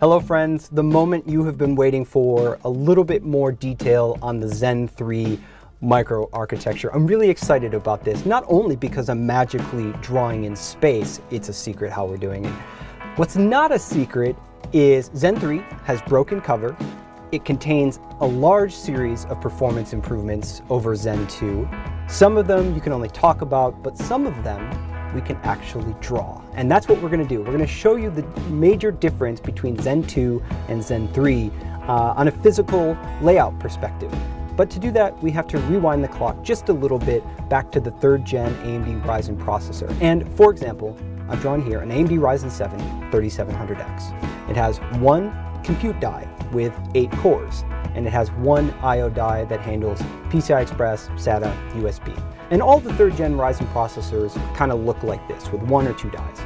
Hello friends, the moment you have been waiting for, a little bit more detail on the Zen 3 microarchitecture. I'm really excited about this, not only because I'm magically drawing in space, it's a secret how we're doing it. What's not a secret is Zen 3 has broken cover. It contains a large series of performance improvements over Zen 2. Some of them you can only talk about, but some of them we can actually draw. And that's what we're going to do. We're going to show you the major difference between Zen 2 and Zen 3 on a physical layout perspective. But to do that, we have to rewind the clock just a little bit back to the 3rd gen AMD Ryzen processor. And for example, I've drawn here an AMD Ryzen 7 3700X. It has one compute die with 8 cores, and it has one I/O die that handles PCI Express, SATA, USB. And all the 3rd gen Ryzen processors kind of look like this, with 1 or 2 dies.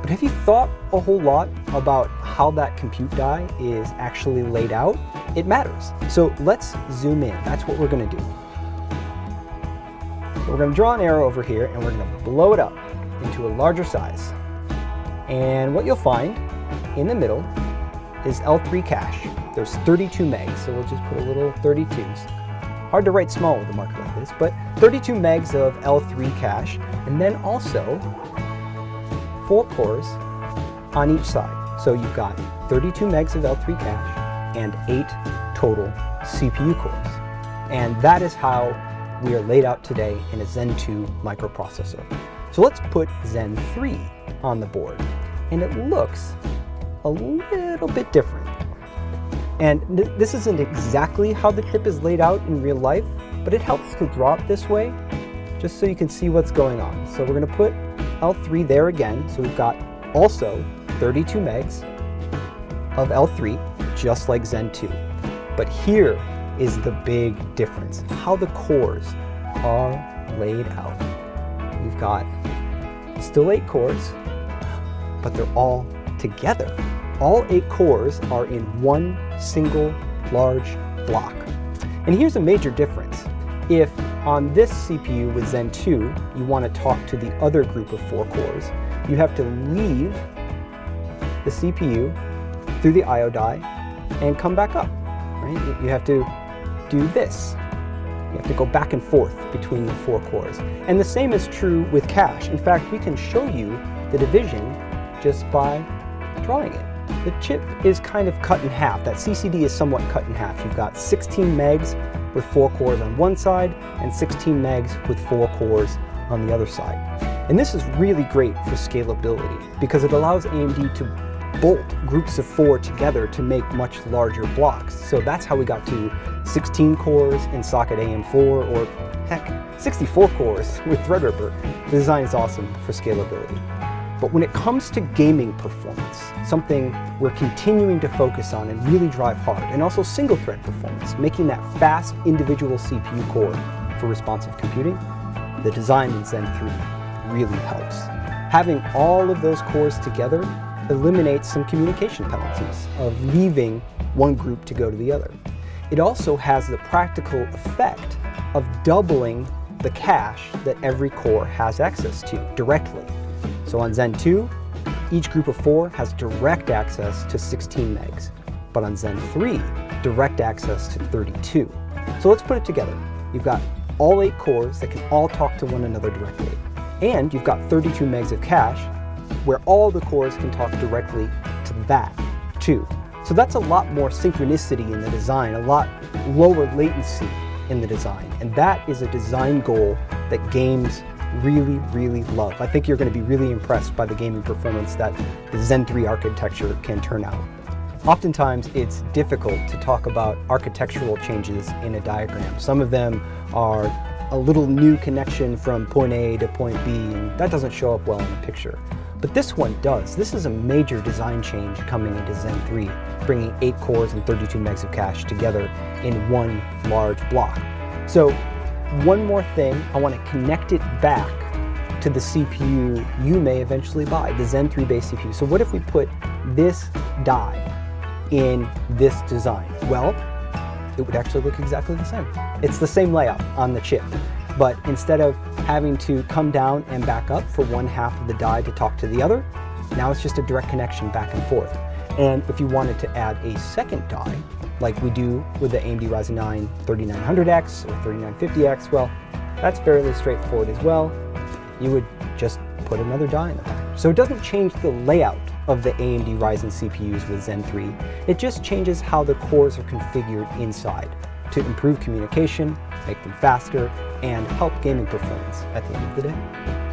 But have you thought a whole lot about how that compute die is actually laid out? It matters. So let's zoom in. That's what we're going to do. So we're going to draw an arrow over here, and we're going to blow it up into a larger size. And what you'll find in the middle is L3 cache. There's 32 megs, so we'll just put a little 32s. Hard to write small with a marker like this, but 32 megs of L3 cache, and then also 4 cores on each side. So you've got 32 megs of L3 cache and 8 total CPU cores. And that is how we are laid out today in a Zen 2 microprocessor. So let's put Zen 3 on the board, and it looks a little bit different. And this isn't exactly how the chip is laid out in real life, but it helps to draw it this way, just so you can see what's going on. So we're going to put L3 there again. So we've got also 32 megs of L3, just like Zen 2. But here is the big difference, how the cores are laid out. We've got still 8 cores, but they're all together. All 8 cores are in one single large block. And here's a major difference. If on this CPU with Zen 2, you want to talk to the other group of 4 cores, you have to leave the CPU through the I/O die and come back up. Right? You have to do this. You have to go back and forth between the 4 cores. And the same is true with cache. In fact, we can show you the division just by drawing it. The chip is kind of cut in half. That CCD is somewhat cut in half. You've got 16 megs with 4 cores on one side and 16 megs with 4 cores on the other side. And this is really great for scalability because it allows AMD to bolt groups of 4 together to make much larger blocks. So that's how we got to 16 cores in Socket AM4, or heck, 64 cores with Threadripper. The design is awesome for scalability. But when it comes to gaming performance, something we're continuing to focus on and really drive hard, and also single thread performance, making that fast individual CPU core for responsive computing, the design in Zen 3 really helps. Having all of those cores together eliminates some communication penalties of leaving one group to go to the other. It also has the practical effect of doubling the cache that every core has access to directly. So on Zen 2, each group of 4 has direct access to 16 megs, but on Zen 3, direct access to 32. So let's put it together. You've got all 8 cores that can all talk to one another directly, and you've got 32 megs of cache where all the cores can talk directly to that too. So that's a lot more synchronicity in the design, a lot lower latency in the design, and that is a design goal that games really love. I think you're going to be really impressed by the gaming performance that the Zen 3 architecture can turn out. Oftentimes it's difficult to talk about architectural changes in a diagram. Some of them are a little new connection from point A to point B, and that doesn't show up well in a picture. But this one does. This is a major design change coming into Zen 3, bringing 8 cores and 32 megs of cache together in one large block. So one more thing, I want to connect it back to the CPU you may eventually buy, the Zen 3 base CPU. So what if we put this die in this design? Well, it would actually look exactly the same. It's the same layout on the chip, but instead of having to come down and back up for one half of the die to talk to the other, now it's just a direct connection back and forth. And if you wanted to add a second die, like we do with the AMD Ryzen 9 3900X or 3950X, well, that's fairly straightforward as well. You would just put another die in the package. So it doesn't change the layout of the AMD Ryzen CPUs with Zen 3. It just changes how the cores are configured inside to improve communication, make them faster, and help gaming performance at the end of the day.